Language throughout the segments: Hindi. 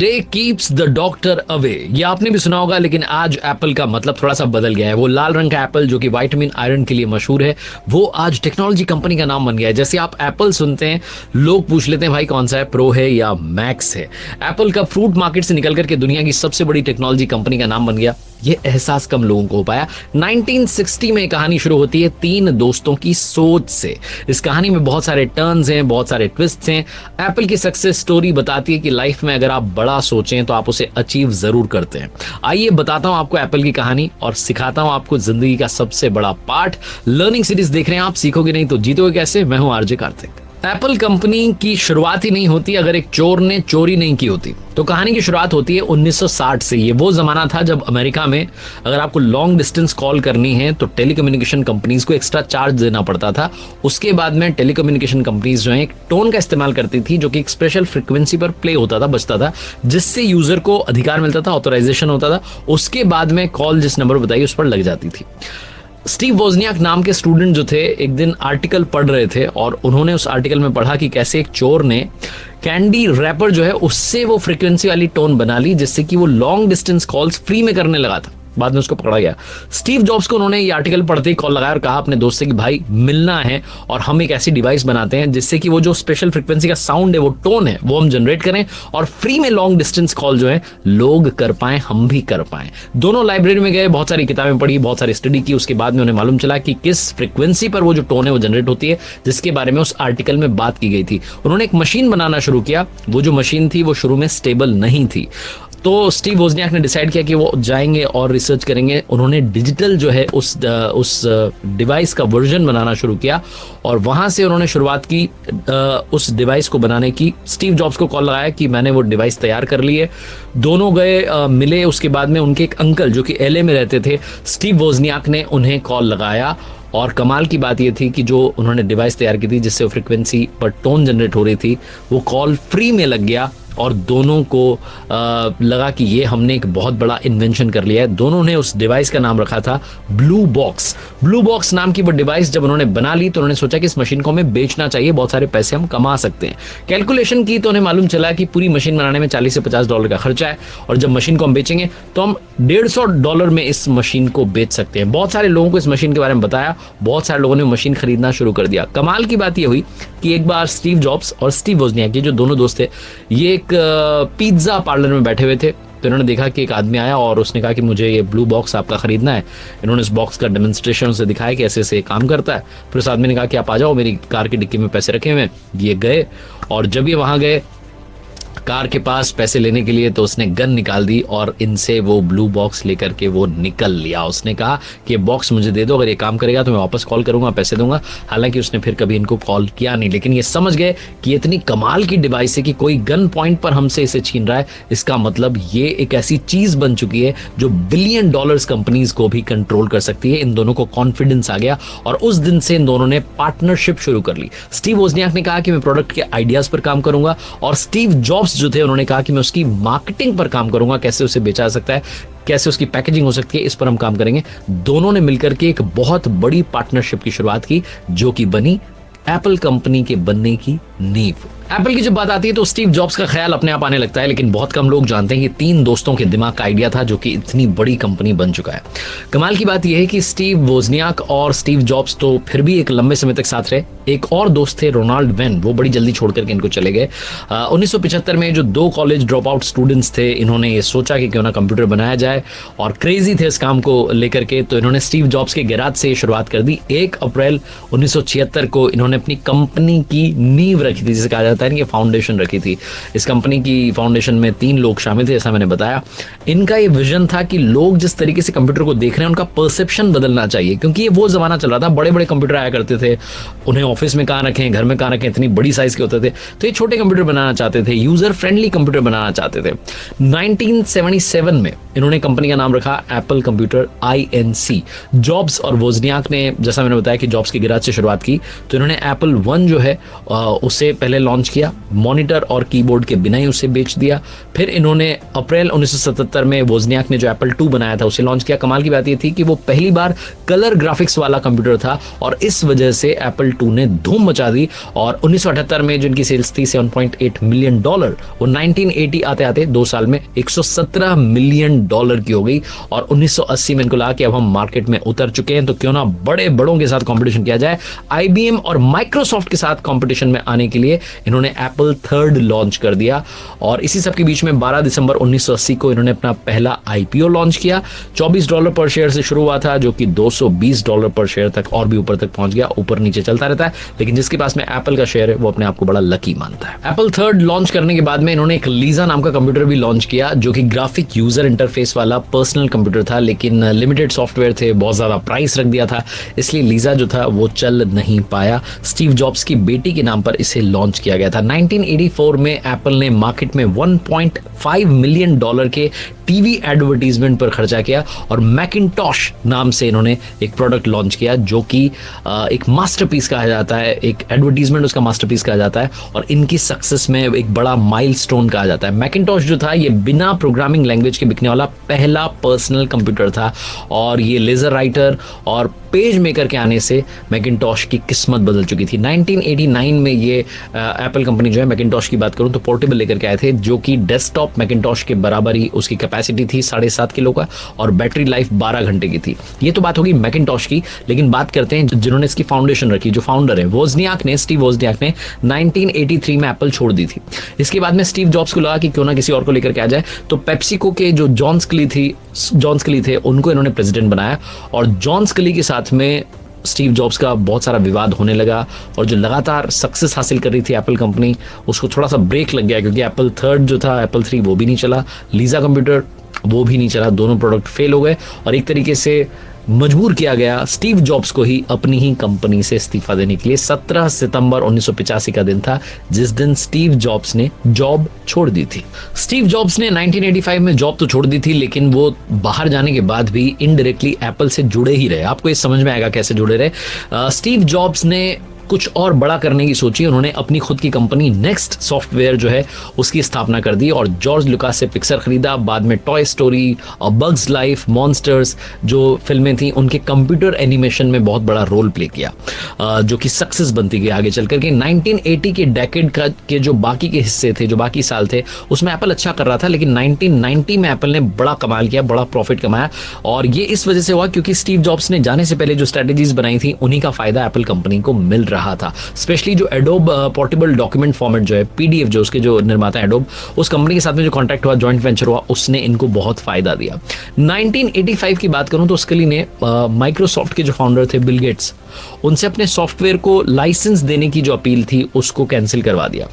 Day keeps the doctor away, ये आपने भी सुना होगा, लेकिन आज एप्पल का मतलब थोड़ा सा बदल गया है। वो लाल रंग का एप्पल जो कि विटामिन आयरन के लिए मशहूर है, वो आज टेक्नोलॉजी कंपनी का नाम बन गया है। जैसे आप एप्पल सुनते हैं, लोग पूछ लेते हैं भाई कौन सा है, प्रो है या मैक्स है। एप्पल का फ्रूट मार्केट से निकल करके दुनिया की सबसे बड़ी टेक्नोलॉजी कंपनी का नाम बन गया, ये एहसास कम लोगों को हो पाया। 1960 में कहानी शुरू होती है 3 दोस्तों की सोच से। इस कहानी में बहुत सारे टर्न्स हैं, बहुत सारे ट्विस्ट्स हैं। एप्पल की सक्सेस स्टोरी बताती है कि लाइफ में अगर आप बड़ा सोचें तो आप उसे अचीव जरूर करते हैं। आइए बताता हूं आपको एप्पल की कहानी और सिखाता हूं आपको जिंदगी का सबसे बड़ा पार्ट। लर्निंग सीरीज देख रहे हैं आप, सीखोगे नहीं तो जीतोगे कैसे। मैं हूं आरजे कार्तिक। एप्पल कंपनी की शुरुआत ही नहीं होती अगर एक चोर ने चोरी नहीं की होती। तो कहानी की शुरुआत होती है 1960 से। ये वो जमाना था जब अमेरिका में अगर आपको लॉन्ग डिस्टेंस कॉल करनी है तो टेलीकम्युनिकेशन कंपनीज को एक्स्ट्रा चार्ज देना पड़ता था। उसके बाद में टेलीकम्युनिकेशन कंपनीज जो है एक टोन का इस्तेमाल करती थी जो कि एक स्पेशल फ्रीक्वेंसी पर प्ले होता था, बजता था, जिससे यूजर को अधिकार मिलता था, ऑथराइजेशन होता था। उसके बाद में कॉल जिस नंबर बताई उस पर लग जाती थी। स्टीव वोजनियाक नाम के स्टूडेंट जो थे एक दिन आर्टिकल पढ़ रहे थे और उन्होंने उस आर्टिकल में पढ़ा कि कैसे एक चोर ने कैंडी रैपर जो है उससे वो फ्रीक्वेंसी वाली टोन बना ली जिससे कि वो लॉन्ग डिस्टेंस कॉल्स फ्री में करने लगा था। बाद में उसको पकड़ा गया। स्टीव जॉब्स को उन्होंने ये आर्टिकल पढ़ते ही कॉल लगाया और कहा अपने दोस्त से कि भाई मिलना है और हम एक ऐसी डिवाइस बनाते हैं जिससे कि वो जो स्पेशल फ्रीक्वेंसी का साउंड है, वो टोन है, वो हम जनरेट करें और फ्री में लॉन्ग डिस्टेंस कॉल जो है लोग कर पाए, हम भी कर पाए। दोनों लाइब्रेरी में गए, बहुत सारी किताबें पढ़ी, बहुत सारी स्टडी की। उसके बाद में उन्हें मालूम चला कि किस फ्रीक्वेंसी पर वो जो टोन है वो जनरेट होती है, जिसके बारे में उस आर्टिकल में बात की गई थी। उन्होंने एक मशीन बनाना शुरू किया। वो जो मशीन थी वो शुरू में स्टेबल नहीं थी, तो स्टीव वोजनियाक ने डिसाइड किया कि वो जाएंगे और रिसर्च करेंगे। उन्होंने डिजिटल जो है उस डिवाइस का वर्जन बनाना शुरू किया और वहां से उन्होंने शुरुआत की उस डिवाइस को बनाने की। स्टीव जॉब्स को कॉल लगाया कि मैंने वो डिवाइस तैयार कर ली है। दोनों गए, मिले। उसके बाद में उनके एक अंकल जो कि LA में रहते थे, स्टीव वोजनियाक ने उन्हें कॉल लगाया और कमाल की बात यह थी कि जो उन्होंने डिवाइस तैयार की थी जिससे वो फ्रीक्वेंसी पर टोन जनरेट हो रही थी, वो कॉल फ्री में लग गया और दोनों को लगा कि ये हमने एक बहुत बड़ा इन्वेंशन कर लिया है। दोनों ने उस डिवाइस का नाम रखा था ब्लू बॉक्स। ब्लू बॉक्स नाम की वो डिवाइस जब उन्होंने बना ली तो उन्होंने सोचा कि इस मशीन को हमें बेचना चाहिए, बहुत सारे पैसे हम कमा सकते हैं। कैलकुलेशन की तो उन्हें मालूम चला कि पूरी मशीन बनाने में $40 से $50 का खर्चा है और जब मशीन को हम बेचेंगे तो हम $150 में इस मशीन को बेच सकते हैं। बहुत सारे लोगों को इस मशीन के बारे में बताया, बहुत सारे लोगों ने मशीन खरीदना शुरू कर दिया। कमाल की बात यह हुई कि एक बार स्टीव जॉब्स और स्टीव वोजनियाक, जो दोनों दोस्त थे, ये एक पिज्जा पार्लर में बैठे हुए थे। तो इन्होंने देखा कि एक आदमी आया और उसने कहा कि मुझे ये ब्लू बॉक्स आपका खरीदना है। इन्होंने इस बॉक्स का डेमोन्स्ट्रेशन उसे दिखाया कि ऐसे ऐसे काम करता है। फिर उस आदमी ने कहा कि आप आ जाओ, मेरी कार की डिक्की में पैसे रखे हुए हैं। ये गए और जब ये वहां गए कार के पास पैसे लेने के लिए तो उसने गन निकाल दी और इनसे वो ब्लू बॉक्स लेकर के वो निकल लिया। उसने कहा कि ये बॉक्स मुझे दे दो, अगर ये काम करेगा तो मैं वापस कॉल करूंगा, पैसे दूंगा। हालांकि उसने फिर कभी इनको कॉल किया नहीं, लेकिन ये समझ गए कि ये इतनी कमाल की डिवाइस है कि कोई गन पॉइंट पर हमसे इसे छीन रहा है, इसका मतलब ये एक ऐसी चीज बन चुकी है जो $1 बिलियन कंपनीज को भी कंट्रोल कर सकती है। इन दोनों को कॉन्फिडेंस आ गया और उस दिन से इन दोनों ने पार्टनरशिप शुरू कर ली। स्टीव वोजनियाक ने कहा कि मैं प्रोडक्ट के आइडियाज पर काम करूंगा और स्टीव जॉब्स जो थे उन्होंने कहा कि मैं उसकी मार्केटिंग पर काम करूंगा, कैसे उसे बेचा जा सकता है, कैसे उसकी पैकेजिंग हो सकती है, इस पर हम काम करेंगे। दोनों ने मिलकर के एक बहुत बड़ी पार्टनरशिप की शुरुआत की जो कि बनी एप्पल कंपनी के बनने की नींव। एप्पल की जब बात आती है तो स्टीव जॉब्स का ख्याल अपने आप आने लगता है, लेकिन बहुत कम लोग जानते हैं कि 3 दोस्तों के दिमाग का आइडिया था जो कि इतनी बड़ी कंपनी बन चुका है। कमाल की बात यह है कि स्टीव वोजनियाक और स्टीव जॉब्स तो फिर भी एक लंबे समय तक साथ रहे। एक और दोस्त थे रोनाल्ड वेन, वो बड़ी जल्दी छोड़ करके इनको चले गए। 1975 में जो 2 कॉलेज ड्रॉप आउट स्टूडेंट्स थे, इन्होंने ये सोचा कि क्यों ना कंप्यूटर बनाया जाए और क्रेजी थे इस काम को लेकर के, तो इन्होंने स्टीव जॉब्स के गैराज से शुरुआत कर दी। 1 अप्रैल 1976 को इन्होंने अपनी कंपनी की नींव रखी थी, जिसे कहा जाता है कि फाउंडेशन रखी थी। इस कंपनी की फाउंडेशन में 3 लोग शामिल थे, जैसा मैंने बताया। इनका ये विजन था कि लोग जिस तरीके से कंप्यूटर को देख रहे हैं उनका परसेप्शन बदलना चाहिए, क्योंकि ये वो जमाना चल रहा था, बड़े बड़े कंप्यूटर आया करते थे, उन्हें ऑफिस में कहाँ रखें, घर में कहाँ रखें, इतनी बड़ी साइज के होते थे। तो ये छोटे कंप्यूटर बनाना चाहते थे, यूजर फ्रेंडली कंप्यूटर बनाना चाहते थे। 1977 में इन्होंने कंपनी का नाम रखा एप्पल कंप्यूटर INC। जॉब्स और वोजनियाक ने, जैसा मैंने बताया कि जॉब्स के गैराज से शुरुआत की, तो इन्होंने एप्पल 1 जो है उसे पहले लॉन्च किया, मॉनिटर और कीबोर्ड के बिना ही उसे बेच दिया। फिर इन्होंने अप्रैल 1977 में वोजनियाक ने जो एप्पल II बनाया था उसे लॉन्च किया। कमाल की बात ये थी कि वो पहली बार कलर ग्राफिक्स वाला कंप्यूटर था और इस वजह से एप्पल II ने धूम मचा दी। और 1978 में जिनकी सेल्स थी $7.8 मिलियन, वो 1980 आते आते 2 साल में $117 मिलियन की हो गई। और 1980 में इनको लगा कि अब हम मार्केट में उतर चुके हैं तो क्यों ना बड़े बड़ों के साथ कंपटीशन किया जाए। IBM और माइक्रोसॉफ्ट के साथ कंपटीशन में आने के लिए इन्होंने एप्पल III लॉन्च कर दिया। और इसी सब के बीच में 12 दिसंबर 1980 को इन्होंने अपना पहला IPO लॉन्च किया। $24 पर शेयर से शुरू हुआ था, जो कि $220 पर शेयर तक और भी ऊपर तक पहुंच गया। ऊपर नीचे चलता रहता है, लेकिन जिसके पास में एप्पल का शेयर है वो अपने आप को बड़ा लकी मानता है। एप्पल III लॉन्च करने के बाद में इन्होंने एक लीजा नाम का कंप्यूटर भी लॉन्च किया, जो कि ग्राफिक यूजर इंटरफेस वाला पर्सनल कंप्यूटर था, लेकिन लिमिटेड सॉफ्टवेयर थे, बहुत ज्यादा प्राइस रख दिया था, इसलिए लीजा जो था वो चल नहीं पाया। स्टीव जॉब्स की बेटी के नाम पर इसे लॉन्च किया गया था। 1984 में एप्पल ने मार्केट में $1.5 मिलियन के टीवी एडवर्टीजमेंट पर खर्चा किया और मैकिंटॉश नाम से इन्होंने एक प्रोडक्ट लॉन्च किया, जो कि एक मास्टरपीस कहा जाता है, एक एडवर्टीजमेंट उसका मास्टरपीस कहा जाता है और इनकी सक्सेस में एक बड़ा माइलस्टोन कहा जाता है। मैकिंटॉश जो था ये बिना प्रोग्रामिंग लैंग्वेज के बिकने वाला पहला पर्सनल कंप्यूटर था और ये लेजर राइटर और पेज मेकर के आने से मैकिंटॉश की किस्मत बदल चुकी थी। 1989 में ये एप्पल कंपनी जो है, मैकिंटॉश की बात करूं तो पोर्टेबल लेकर के आए थे, जो कि डेस्कटॉप मैकिंटॉश के बराबर ही उसकी कैपेसिटी थी 7.5 किलो का और बैटरी लाइफ 12 घंटे की थी। ये तो बात होगी मैकिंटॉश की, लेकिन बात करते हैं जिन्होंने इसकी फाउंडेशन रखी, जो फाउंडर है वोजनियाक ने, स्टीव वोजनियाक ने 1983 में एप्पल छोड़ दी थी। इसके बाद में स्टीव जॉब्स को लगा कि क्यों ना किसी और को लेकर के आ जाए, तो पेप्सिको के जो जॉन स्किली थे उनको इन्होंने प्रेसिडेंट बनाया और जॉन स्किली के साथ में स्टीव जॉब्स का बहुत सारा विवाद होने लगा और जो लगातार सक्सेस हासिल कर रही थी एप्पल कंपनी, उसको थोड़ा सा ब्रेक लग गया, क्योंकि एप्पल III जो था, एप्पल III वो भी नहीं चला, लीजा कंप्यूटर वो भी नहीं चला, दोनों प्रोडक्ट फेल हो गए और एक तरीके से मजबूर किया गया स्टीव जॉब्स को ही अपनी ही कंपनी से इस्तीफा देने के लिए। 17 सितंबर 1985 का दिन था जिस दिन स्टीव जॉब्स ने जॉब छोड़ दी थी। स्टीव जॉब्स ने 1985 में जॉब तो छोड़ दी थी, लेकिन वो बाहर जाने के बाद भी इनडायरेक्टली एप्पल से जुड़े ही रहे। आपको ये समझ में आएगा कैसे जुड़े रहे। स्टीव जॉब्स ने कुछ और बड़ा करने की सोची, उन्होंने अपनी खुद की कंपनी नेक्स्ट सॉफ्टवेयर जो है उसकी स्थापना कर दी और जॉर्ज लुकास से पिक्सर खरीदा। बाद में टॉय स्टोरी और बग्स लाइफ, मॉन्स्टर्स जो फिल्में थी उनके कंप्यूटर एनिमेशन में बहुत बड़ा रोल प्ले किया, जो कि सक्सेस बनती गई आगे चल करके। 1980 के डेकेड के जो बाकी के हिस्से थे, जो बाकी साल थे, उसमें एप्पल अच्छा कर रहा था, लेकिन 1990 में एप्पल ने बड़ा कमाल किया, बड़ा प्रॉफिट कमाया और ये इस वजह से हुआ क्योंकि स्टीव जॉब्स ने जाने से पहले जो स्ट्रेटेजीज बनाई थी उन्हीं का फायदा एप्पल कंपनी को मिल रहा था। स्पेशली जो एडोब पोर्टेबल डॉक्यूमेंट फॉर्मेट जो है, PDF जो उसके जो निर्माता एडोब, उस कंपनी के साथ में जो कॉन्ट्रैक्ट हुआ, जॉइंट वेंचर हुआ, उसने इनको बहुत फायदा दिया। 1985 की बात करूं तो स्किली ने माइक्रोसॉफ्ट के जो फाउंडर थे बिल गेट्स, उनसे अपने सॉफ्टवेयर को लाइसेंस देने की जो अपील थी उसको कैंसिल करवा दिया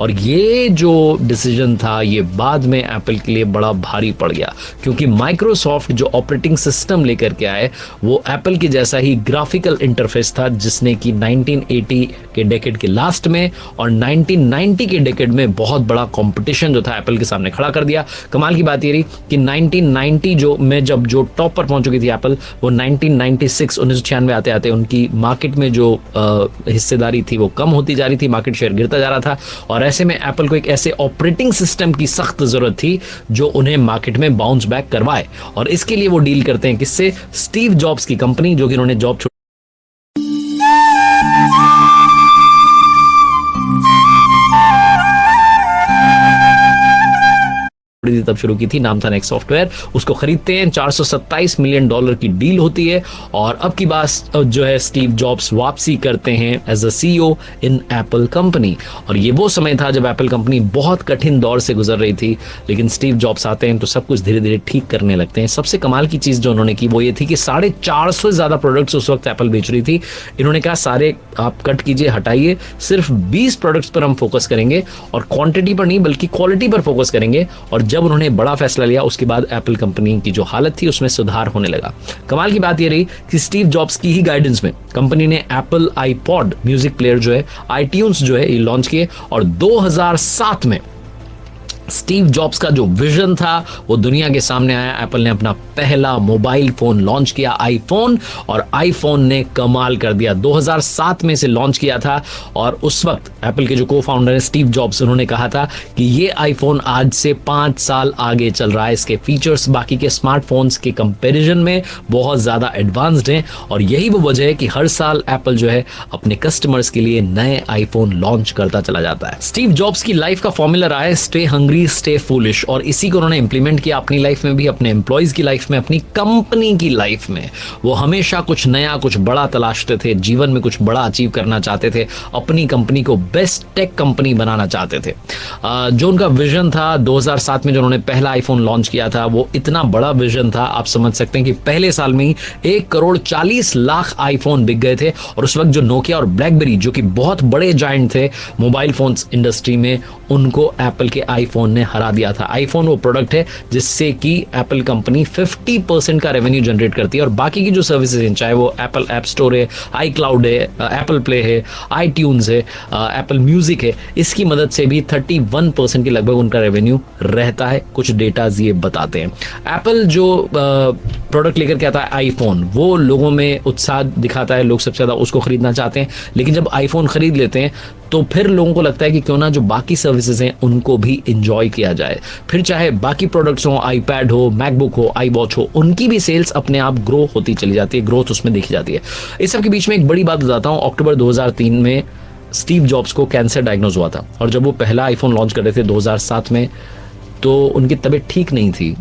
और ये जो डिसीजन था ये बाद में एप्पल के लिए बड़ा भारी पड़ गया, क्योंकि माइक्रोसॉफ्ट जो ऑपरेटिंग सिस्टम लेकर के आए वो एप्पल के जैसा ही ग्राफिकल इंटरफेस था, जिसने कि 1980 के डेकेड के लास्ट में और 1990 के डेकेड में बहुत बड़ा कंपटीशन जो था एप्पल के सामने खड़ा कर दिया। कमाल की बात ये रही कि 1990 जब जो टॉप पर पहुंच चुकी थी एप्पल, वो 1996 आते आते उनकी मार्केट में जो हिस्सेदारी थी वो कम होती जा रही थी, मार्केट शेयर गिरता जा रहा था और ऐसे में एप्पल को एक ऐसे ऑपरेटिंग सिस्टम की सख्त जरूरत थी जो उन्हें मार्केट में बाउंस बैक करवाए और इसके लिए वो डील करते हैं किससे? स्टीव जॉब्स की कंपनी, जो कि उन्होंने जॉब तब शुरू की थी, नाम था नेक्स्ट सॉफ्टवेयर। उसको खरीदते हैं, $427 मिलियन की डील होती है और अब की बात जो है स्टीव जॉब्स वापसी करते हैं as a CEO in Apple company. और ये वो समय था जब एप्पल कंपनी बहुत कठिन दौर से गुजर रही थी, लेकिन स्टीव जॉब्स आते हैं तो सब कुछ धीरे धीरे ठीक करने लगते हैं। सबसे कमाल की चीज जो उन्होंने की वो ये थी कि 450 से ज्यादा प्रोडक्ट्स उस वक्त एप्पल बेच रही थी। इन्होंने कहा सारे आप कट कीजिए, हटाइए, सिर्फ 20 प्रोडक्ट्स पर हम फोकस करेंगे और क्वांटिटी पर नहीं बल्कि क्वालिटी पर फोकस करेंगे। और जब उन्होंने बड़ा फैसला लिया उसके बाद एप्पल कंपनी की जो हालत थी उसमें सुधार होने लगा। कमाल की बात यह रही कि स्टीव जॉब्स की ही गाइडेंस में कंपनी ने एप्पल आईपॉड म्यूजिक प्लेयर जो है, iTunes जो है, ये लॉन्च किए और 2007 में स्टीव जॉब्स का जो विजन था वो दुनिया के सामने आया। एप्पल ने अपना पहला मोबाइल फोन लॉन्च किया, आईफोन, और आईफोन ने कमाल कर दिया। 2007 में से लॉन्च किया था और उस वक्त एप्पल के जो को फाउंडर है स्टीव जॉब्स, उन्होंने कहा था कि ये आईफोन आज से 5 साल आगे चल रहा है। इसके फीचर्स बाकी के स्मार्टफोन्स के कंपैरिजन में बहुत ज्यादा एडवांस्ड हैं और यही वो वजह है कि हर साल एप्पल जो है अपने कस्टमर्स के लिए नए आईफोन लॉन्च करता चला जाता है। स्टीव जॉब्स की लाइफ का फॉर्मूला रहा है स्टे हंग्री स्टे फूलिश, और इसी को उन्होंने इंप्लीमेंट किया अपनी लाइफ में भी, अपने एम्प्लॉइज की लाइफ में, अपनी कंपनी की लाइफ में। वो हमेशा कुछ नया कुछ बड़ा तलाशते थे, जीवन में कुछ बड़ा अचीव करना चाहते थे, अपनी कंपनी को बेस्ट टेक कंपनी बनाना चाहते थे। जो उनका विजन था 2007 में जो उन्होंने पहला आईफोन लॉन्च किया था, वो इतना बड़ा विजन था, आप समझ सकते हैं कि पहले साल में ही 1,40,00,000 आईफोन बिक गए थे। और उस वक्त जो नोकिया और ब्लैकबेरी जो कि बहुत बड़े जायंट थे मोबाइल फोन्स इंडस्ट्री में, उनको एप्पल के आईफोन ने हरा दिया था। आईफोन वो प्रोडक्ट है जिससे कि एप्पल कंपनी 50% का रेवेन्यू जनरेट करती है और बाकी की जो सर्विसेज हैं, चाहे वो एप्पल ऐप स्टोर है, आई क्लाउड है, एप्पल प्ले है, आई ट्यून्स है, एप्पल म्यूजिक है, इसकी मदद से भी 31% के लगभग उनका रेवेन्यू रहता है। कुछ डेटाज ये बताते हैं। एप्पल जो प्रोडक्ट लेकर के आता है आईफोन, वो लोगों में उत्साह दिखाता है, लोग सबसे ज्यादा उसको खरीदना चाहते हैं। लेकिन जब आईफोन खरीद लेते हैं तो फिर लोगों को लगता है कि क्यों ना जो बाकी सर्विसेज हैं उनको भी इंजॉय किया जाए। फिर चाहे बाकी प्रोडक्ट्स हो, आईपैड हो, मैकबुक हो, आई वॉच हो, उनकी भी सेल्स अपने आप ग्रो होती चली जाती है, ग्रोथ उसमें देखी जाती है। इस सब के बीच में एक बड़ी बात बताता हूँ। अक्टूबर 2003 में स्टीव जॉब्स को कैंसर डायग्नोज हुआ था और जब वो पहला आईफोन लॉन्च कर रहे थे 2007 में, तो उनकी तबीयत ठीक नहीं थी।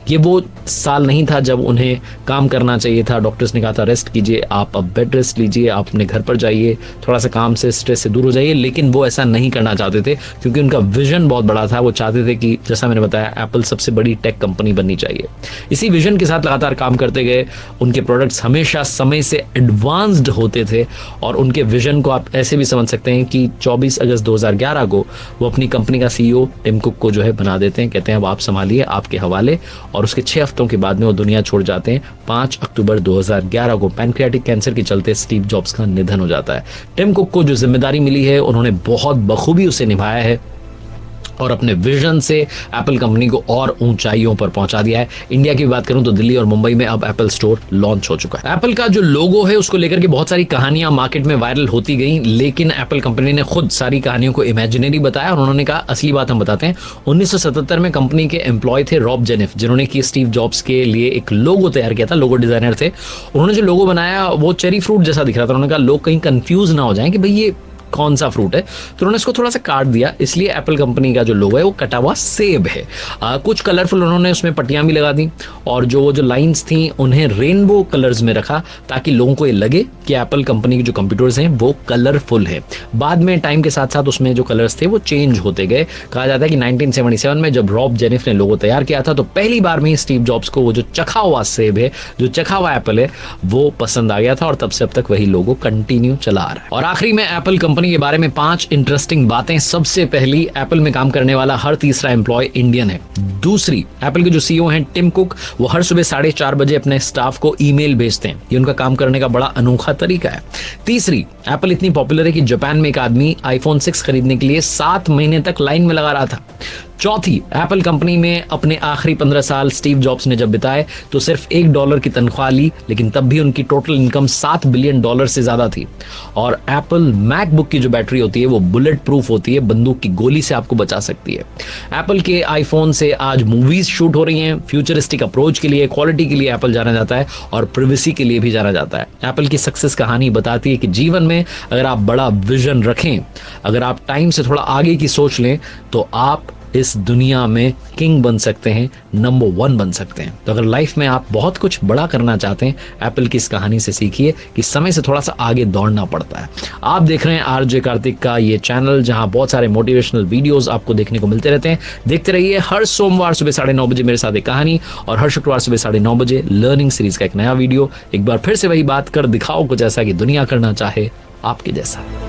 ये वो साल नहीं था जब उन्हें काम करना चाहिए था। डॉक्टर्स ने कहा था रेस्ट कीजिए, आप अब बेड रेस्ट लीजिए, आप अपने घर पर जाइए, थोड़ा सा काम से, स्ट्रेस से दूर हो जाइए। लेकिन वो ऐसा नहीं करना चाहते थे क्योंकि उनका विजन बहुत बड़ा था। वो चाहते थे कि जैसा मैंने बताया, एप्पल सबसे बड़ी टेक कंपनी बननी चाहिए। इसी विजन के साथ लगातार काम करते गए। उनके प्रोडक्ट्स हमेशा समय से एडवांस्ड होते थे और उनके विजन को आप ऐसे भी समझ सकते हैं कि 24 अगस्त 2011 को वो अपनी कंपनी का CEO टिम कुक को जो है बना देते हैं, कहते हैं अब आप संभालिए, आपके हवाले। और उसके 6 हफ्तों के बाद में वो दुनिया छोड़ जाते हैं। 5 अक्टूबर 2011 को पैनक्रियाटिक कैंसर के चलते स्टीव जॉब्स का निधन हो जाता है। टिम कुक को जो जिम्मेदारी मिली है उन्होंने बहुत बखूबी उसे निभाया है और अपने विजन से एप्पल कंपनी को और ऊंचाइयों पर पहुंचा दिया है। इंडिया की बात करूं तो दिल्ली और मुंबई में अब एप्पल स्टोर लॉन्च हो चुका है। एप्पल का जो लोगो है उसको लेकर के बहुत सारी कहानियां मार्केट में वायरल होती गई, लेकिन एप्पल कंपनी ने खुद सारी कहानियों को इमेजिनरी बताया और उन्होंने कहा असली बात हम बताते हैं। 1977 में कंपनी के एम्प्लॉय थे रॉब जेनिफ, जिन्होंने की स्टीव जॉब्स के लिए एक लोगो तैयार किया था। लोगो डिजाइनर थे। उन्होंने जो लोगो बनाया वो चेरी फ्रूट जैसा दिख रहा था। उन्होंने कहा लोग कहीं कंफ्यूज ना हो जाएं कि भाई ये कौन सा फ्रूट है, तो उन्होंने इसको थोड़ा सा काट दिया। इसलिए एप्पल कंपनी का जो लोगो है वो कटा हुआ सेब है। कुछ कलरफुल उन्होंने उसमें पट्टियां भी लगा दी और जो लाइंस थी उन्हें रेनबो कलर्स में रखा ताकि लोगों को ये लगे कि एप्पल कंपनी के जो कंप्यूटर्स हैं वो कलरफुल है। बाद में टाइम के साथ साथ उसमें जो कलर्स थे वो चेंज होते गए। कहा जाता है कि 1977 में जब रॉब जेनिफ ने लोगो तैयार किया था तो पहली बार में ही स्टीव जॉब्स को वो जो चखा हुआ सेब है, जो चखा हुआ एप्पल है, वो पसंद आ गया था और तब से अब तक वही लोगो कंटिन्यू चला आ रहा है। और आखिरी में एप्पल कंपनी के बारे में 5 इंटरेस्टिंग बातें। सबसे पहली, एप्पल में काम करने वाला हर तीसरा एम्प्लॉय इंडियन है। दूसरी, एप्पल के जो CEO हैं टिम कुक, वो हर सुबह 4:30 बजे अपने स्टाफ को ईमेल भेजते हैं। ये उनका काम करने का बड़ा अनोखा तरीका है। तीसरी, एप्पल इतनी पॉपुलर है कि जापान में एक आदमी iPhone 6 खरीदने के लिए 7 महीने तक लाइन में लगा रहा था। चौथी, एप्पल कंपनी में अपने आखिरी 15 साल स्टीव जॉब्स ने जब बिताए तो सिर्फ $1 की तनख्वाह ली, लेकिन तब भी उनकी टोटल इनकम $7 बिलियन से ज्यादा थी। और एप्पल मैकबुक की जो बैटरी होती है वो बुलेट प्रूफ होती है, बंदूक की गोली से आपको बचा सकती है। एप्पल के आईफोन से आज मूवीज शूट हो रही हैं। फ्यूचरिस्टिक अप्रोच के लिए, क्वालिटी के लिए एप्पल जाना जाता है और प्रिवेसी के लिए भी जाना जाता है। एप्पल की सक्सेस कहानी बताती है कि जीवन में अगर आप बड़ा विजन रखें, अगर आप टाइम से थोड़ा आगे की सोच लें, तो आप इस दुनिया में किंग बन सकते हैं, नंबर 1 बन सकते हैं। तो अगर लाइफ में आप बहुत कुछ बड़ा करना चाहते हैं, एप्पल की इस कहानी से सीखिए कि समय से थोड़ा सा आगे दौड़ना पड़ता है। आप देख रहे हैं RJ कार्तिक का ये चैनल, जहां बहुत सारे मोटिवेशनल वीडियोस आपको देखने को मिलते रहते हैं। देखते रहिए। हर सोमवार सुबह 9:30 बजे मेरे साथ एक कहानी और हर शुक्रवार सुबह 9:30 बजे लर्निंग सीरीज का एक नया वीडियो। एक बार फिर से वही बात कर दिखाओ कुछ ऐसा कि दुनिया करना चाहे आपके जैसा।